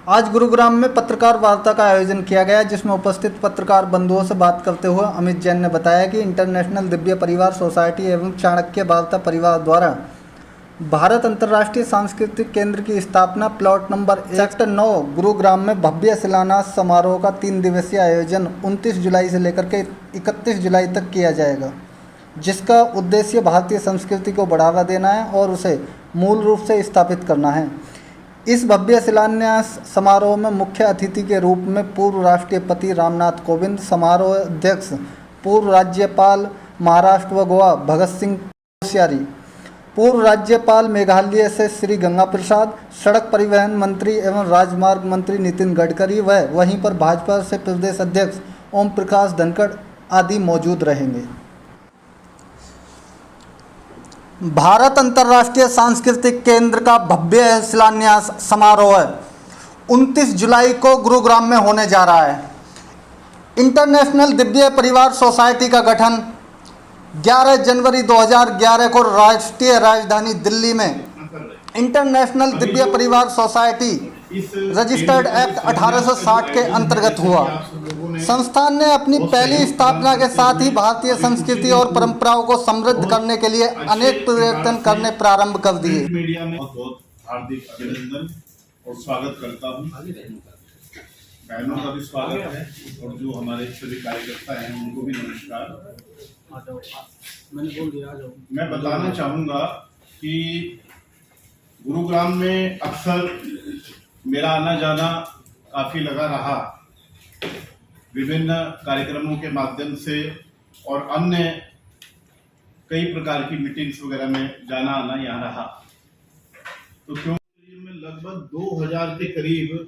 आज गुरुग्राम में पत्रकार वार्ता का आयोजन किया गया, जिसमें उपस्थित पत्रकार बंधुओं से बात करते हुए अमित जैन ने बताया कि इंटरनेशनल दिव्य परिवार सोसाइटी एवं चाणक्य वार्ता परिवार द्वारा भारत अंतर्राष्ट्रीय सांस्कृतिक केंद्र की स्थापना प्लॉट नंबर सेक्टर 9 गुरुग्राम में भव्य शिलान्यास समारोह का 3 दिवसीय आयोजन 29 जुलाई से लेकर के 31 जुलाई तक किया जाएगा, जिसका उद्देश्य भारतीय संस्कृति को बढ़ावा देना है और उसे मूल रूप से स्थापित करना है। इस भव्य शिलान्यास समारोह में मुख्य अतिथि के रूप में पूर्व राष्ट्रपति रामनाथ कोविंद, समारोह अध्यक्ष पूर्व राज्यपाल महाराष्ट्र व गोवा भगत सिंह कोश्यारी, पूर्व राज्यपाल मेघालय से श्री गंगा प्रसाद, सड़क परिवहन मंत्री एवं राजमार्ग मंत्री नितिन गडकरी व वहीं पर भाजपा से प्रदेश अध्यक्ष ओम प्रकाश धनखड़ आदि मौजूद रहेंगे। भारत अंतर्राष्ट्रीय सांस्कृतिक केंद्र का भव्य शिलान्यास समारोह 29 जुलाई को गुरुग्राम में होने जा रहा है। इंटरनेशनल दिव्य परिवार सोसाइटी का गठन 11 जनवरी 2011 को राष्ट्रीय राजधानी दिल्ली में इंटरनेशनल दिव्य परिवार सोसाइटी रजिस्टर्ड एक्ट 1860 के अंतर्गत हुआ। संस्थान ने अपनी पहली स्थापना के साथ ही भारतीय संस्कृति और परंपराओं को समृद्ध करने के लिए अनेक प्रयत्न करने प्रारंभ कर दिए। मीडिया में बहुत हार्दिक अभिनंदन और स्वागत करता हूं। बहनों का भी स्वागत है और जो हमारे सभी कार्यकर्ता हैं उनको भी नमस्कार। मैं बताना चाहूँगा कि गुरुग्राम में अक्सर मेरा आना जाना काफ़ी लगा रहा, विभिन्न कार्यक्रमों के माध्यम से और अन्य कई प्रकार की मीटिंग्स वगैरह में जाना आना यहाँ रहा। तो क्योंकि में लगभग 2000 के करीब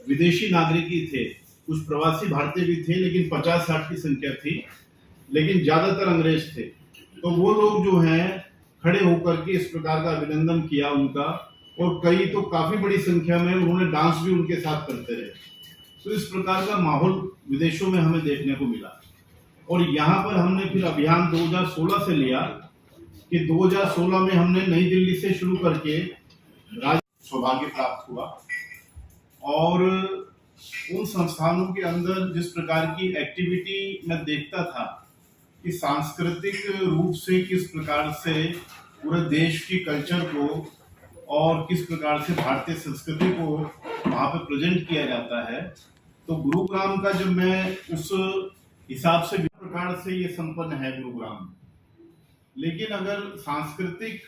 विदेशी नागरिक ही थे, कुछ प्रवासी भारतीय भी थे, लेकिन 50-60 की संख्या थी, लेकिन ज़्यादातर अंग्रेज थे। तो वो लोग जो हैं खड़े होकर के इस प्रकार का अभिनंदन किया उनका, और कई तो काफ़ी बड़ी संख्या में उन्होंने डांस भी उनके साथ करते रहे। तो इस प्रकार का माहौल विदेशों में हमें देखने को मिला और यहाँ पर हमने फिर अभियान 2016 से लिया कि 2016 में हमने नई दिल्ली से शुरू करके सौभाग्य प्राप्त हुआ और उन संस्थानों के अंदर जिस प्रकार की एक्टिविटी मैं देखता था कि सांस्कृतिक रूप से किस प्रकार से पूरे देश की कल्चर को और किस प्रकार से भारतीय संस्कृति को वहाँ पे प्रेजेंट किया जाता है, तो गुरुग्राम का जब मैं उस हिसाब से प्रकार से ये संपन्न है गुरुग्राम। लेकिन अगर सांस्कृतिक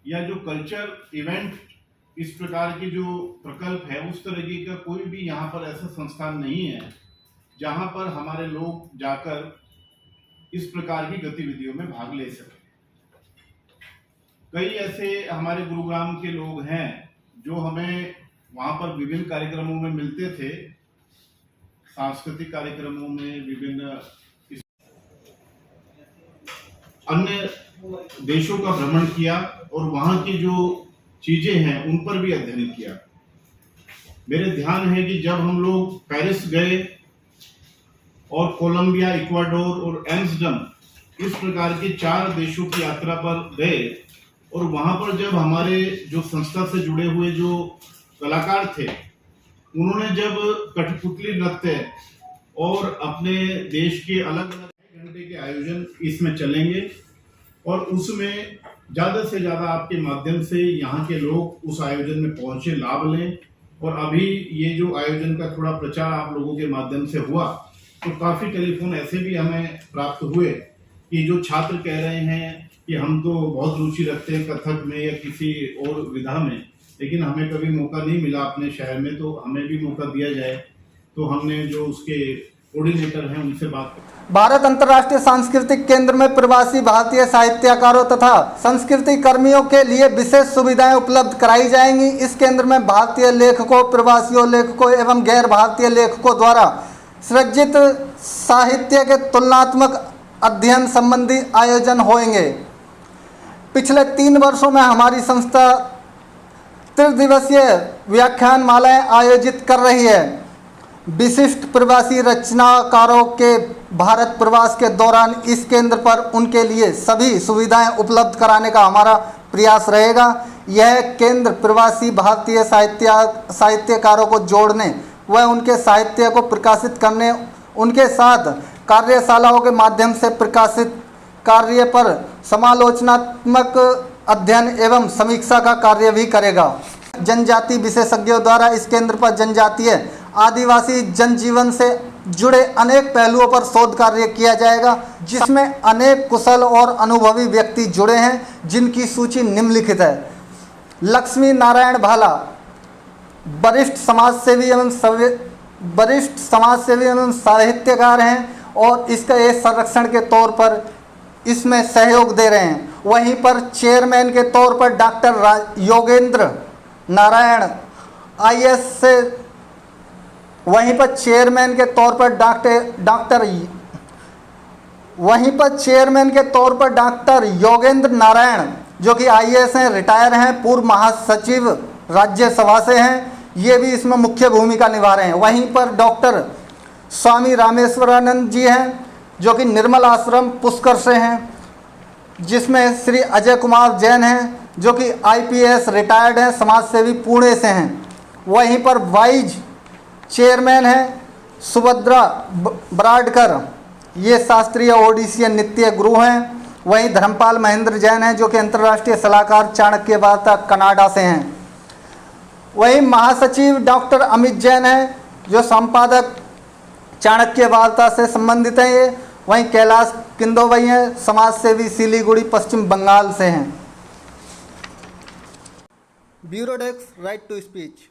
या जो कल्चर इवेंट इस प्रकार की जो प्रकल्प है उस तरीके का कोई भी यहाँ पर ऐसा संस्थान नहीं है जहाँ पर हमारे लोग जाकर इस प्रकार की गतिविधियों में भाग ले सकें। कई ऐसे हमारे गुरुग्राम के लोग हैं जो हमें वहाँ पर विभिन्न कार्यक्रमों में मिलते थे, सांस्कृतिक कार्यक्रमों में, विभिन्न अन्य देशों का भ्रमण किया और वहाँ की जो चीजें हैं उन पर भी अध्ययन किया। मेरे ध्यान है कि जब हम लोग पेरिस गए और कोलंबिया, इक्वाडोर और एम्स्टर्डम इस प्रकार के 4 देशों की यात्रा पर गए और वहां पर जब हमारे जो संस्था से जुड़े हुए जो कलाकार थे उन्होंने जब कठपुतली नृत्य और अपने देश के अलग अलग घंटे के आयोजन इसमें चलेंगे और उसमें ज़्यादा से ज़्यादा आपके माध्यम से यहाँ के लोग उस आयोजन में पहुँचे, लाभ लें। और अभी ये जो आयोजन का थोड़ा प्रचार आप लोगों के माध्यम से हुआ तो काफ़ी टेलीफोन ऐसे भी हमें प्राप्त हुए कि जो छात्र कह रहे हैं कि हम तो बहुत रुचि रखते हैं कथक में या किसी और विधा में, लेकिन हमें कभी मौका नहीं मिला अपने शहर में, तो हमें भी मौका दिया जाए। तो हमने जो उसके कोऑर्डिनेटर हैं उनसे बात की। भारत अंतर्राष्ट्रीय सांस्कृतिक केंद्र में प्रवासी भारतीय साहित्यकारों तथा संस्कृति कर्मियों के लिए विशेष सुविधाएं उपलब्ध कराई जाएंगी। इस केंद्र में भारतीय लेखकों, प्रवासियों लेखकों एवं गैर भारतीय लेखकों द्वारा सृजित साहित्य के तुलनात्मक अध्ययन संबंधी आयोजन होंगे। पिछले 3 वर्षों में हमारी संस्था त्रिदिवसीय व्याख्यान मालाएं आयोजित कर रही है। विशिष्ट प्रवासी रचनाकारों के भारत प्रवास के दौरान इस केंद्र पर उनके लिए सभी सुविधाएं उपलब्ध कराने का हमारा प्रयास रहेगा। यह केंद्र प्रवासी भारतीय साहित्यकारों को जोड़ने व उनके साहित्य को प्रकाशित करने, उनके साथ कार्यशालाओं के माध्यम से प्रकाशित कार्य पर समालोचनात्मक अध्ययन एवं समीक्षा का कार्य भी करेगा। जनजाति विशेषज्ञों द्वारा इस केंद्र पर जनजातीय आदिवासी जनजीवन से जुड़े अनेक पहलुओं पर शोध कार्य किया जाएगा, जिसमें अनेक कुशल और अनुभवी व्यक्ति जुड़े हैं, जिनकी सूची निम्नलिखित है। लक्ष्मी नारायण भाला वरिष्ठ समाजसेवी एवं साहित्यकार हैं और इसका एक संरक्षण के तौर पर इसमें सहयोग दे रहे हैं। वहीं पर चेयरमैन के तौर पर डॉक्टर योगेंद्र नारायण IAS से, वहीं पर चेयरमैन के तौर पर डॉक्टर योगेंद्र नारायण जो कि IAS हैं, रिटायर हैं, पूर्व महासचिव राज्यसभा से हैं, ये भी इसमें मुख्य भूमिका निभा रहे हैं। वहीं पर डॉक्टर स्वामी रामेश्वरानंद जी हैं जो कि निर्मल आश्रम पुष्कर से हैं, जिसमें श्री अजय कुमार जैन हैं जो कि IPS रिटायर्ड हैं, समाजसेवी पुणे से हैं। वहीं पर वाइज चेयरमैन हैं सुभद्रा बराडकर, ये शास्त्रीय ओडिसी नृत्य गुरु हैं। वहीं धर्मपाल महेंद्र जैन हैं जो कि अंतर्राष्ट्रीय सलाहकार चाणक्य वार्ता कनाडा से हैं। वहीं महासचिव डॉक्टर अमित जैन हैं जो संपादक चाणक्य वार्ता से संबंधित हैं ये। वहीं कैलाश किंदोवई हैं, समाजसेवी सिलीगुड़ी पश्चिम बंगाल से हैं। Bureau desk, right to speech.